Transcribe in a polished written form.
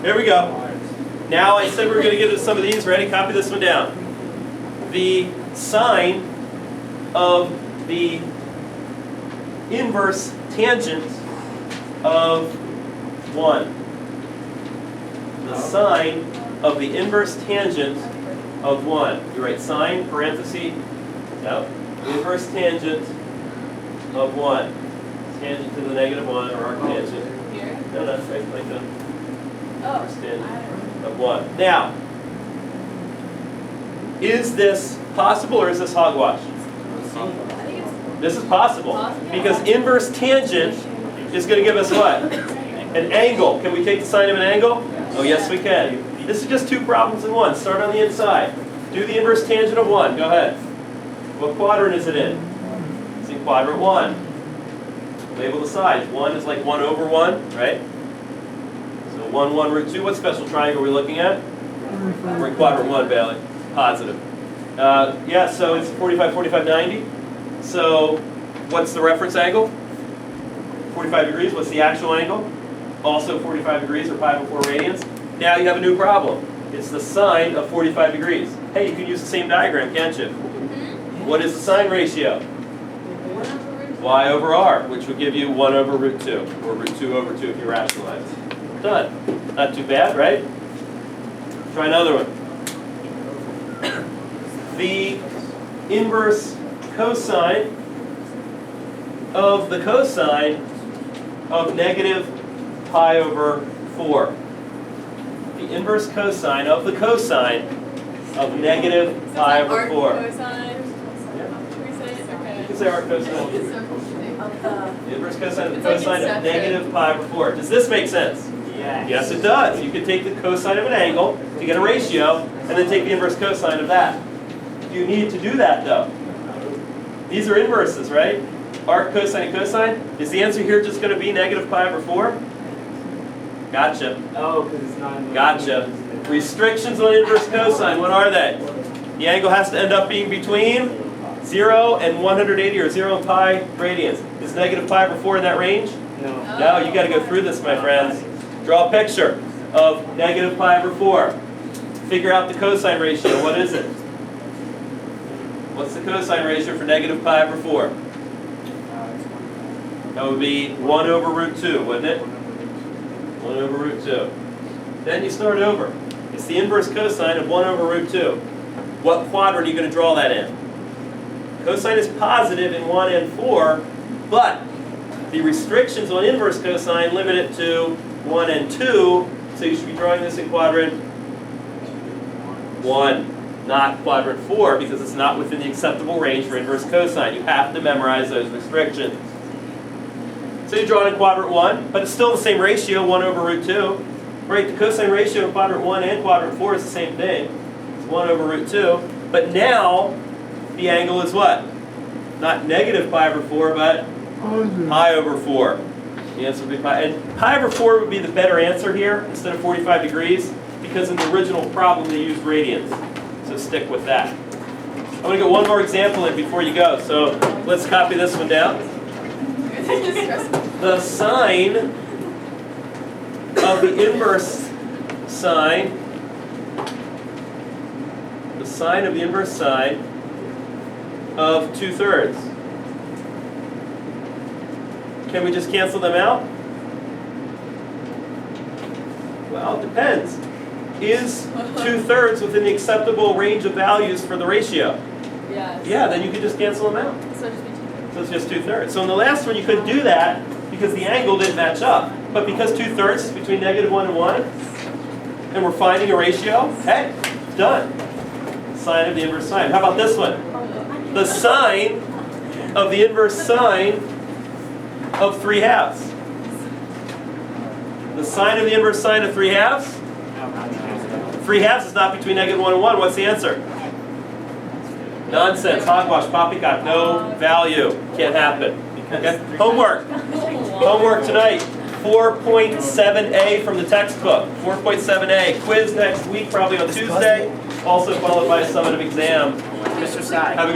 Here we go. Now I said we were going to get into some of these. Ready? Copy this one down. The sine of the inverse tangent of 1. The sine of the inverse tangent of 1. You write sine, parenthesis, yep, inverse tangent of 1. Tangent to the negative 1, or arctangent. Here? No, that's right, like the Oh. inverse tangent of 1. Now, is this possible or is this hogwash? I think it's This is possible. Because inverse tangent is going to give us what? An angle. Can we take the sine of an angle? Oh, yes, we can. This is just two problems in one. Start on the inside. Do the inverse tangent of 1. Go ahead. What quadrant is it in? It's in quadrant 1. Label the sides. 1 is like 1 over 1, right? So 1, 1, root 2. What special triangle are we looking at? We're in quadrant 1, Bailey. Positive. Yeah, so it's 45, 45, 90. So what's the reference angle? 45 degrees. What's the actual angle? Also 45 degrees, or pi over 4 radians. Now you have a new problem. It's the sine of 45 degrees. Hey, you can use the same diagram, can't you? What is the sine ratio? Y over r, which would give you 1 over root 2, or root 2 over 2 if you rationalize. Done. Not too bad, right? Try another one. The inverse cosine of the cosine of negative pi over 4. The inverse cosine of the cosine of negative pi over 4. Cosine. Should we say it? Okay. You can say arc cosine. The inverse cosine of the cosine of negative pi over 4. Does this make sense? Yes. Yes, it does. You can take the cosine of an angle to get a ratio, and then take the inverse cosine of that. You need to do that, though. These are inverses, right? Arc, cosine, and cosine. Is the answer here just going to be negative pi over 4? Gotcha. Oh, because it's not. Gotcha. Restrictions on inverse cosine, what are they? The angle has to end up being between 0 and 180, or 0 and pi radians. Is negative pi over 4 in that range? No. No, you got to go through this, my friends. Draw a picture of negative pi over 4. Figure out the cosine ratio. What is it? What's the cosine ratio for negative pi over 4? That would be 1 over root 2, wouldn't it? 1 over root 2. Then you start over. It's the inverse cosine of 1 over root 2. What quadrant are you going to draw that in? Cosine is positive in 1 and 4, but the restrictions on inverse cosine limit it to 1 and 2, so you should be drawing this in quadrant 1, not quadrant 4, because it's not within the acceptable range for inverse cosine. You have to memorize those restrictions. So you draw it in quadrant 1, but it's still the same ratio, 1 over root 2. Right, the cosine ratio in quadrant 1 and quadrant 4 is the same thing. It's 1 over root 2. But now, the angle is what? Not negative pi over 4, but pi over 4. The answer would be pi. And pi over 4 would be the better answer here, instead of 45 degrees, because in the original problem they used radians. So stick with that. I'm going to get one more example in before you go. So let's copy this one down. The sine of the inverse sine, the sine of the inverse sine of 2/3. Can we just cancel them out? Well, it depends. Is 2/3 within the acceptable range of values for the ratio? Yes. Yeah, then you could just cancel them out. So just be 2/3. So it's just 2/3. So in the last one you couldn't do that because the angle didn't match up. But because 2/3 is between negative 1 and 1, and we're finding a ratio, hey, done. Sine of the inverse sine. How about this one? The sine of the inverse sine of 3/2. The sine of the inverse sine of 3/2? 3/2 is not between negative 1 and 1. What's the answer? Nonsense. Hogwash. Poppycock. No value. Can't happen. Okay? Homework. Homework tonight. 4.7a from the textbook. 4.7a. Quiz next week, probably on Tuesday. Also followed by a summative exam. Mr. Sai. Have a good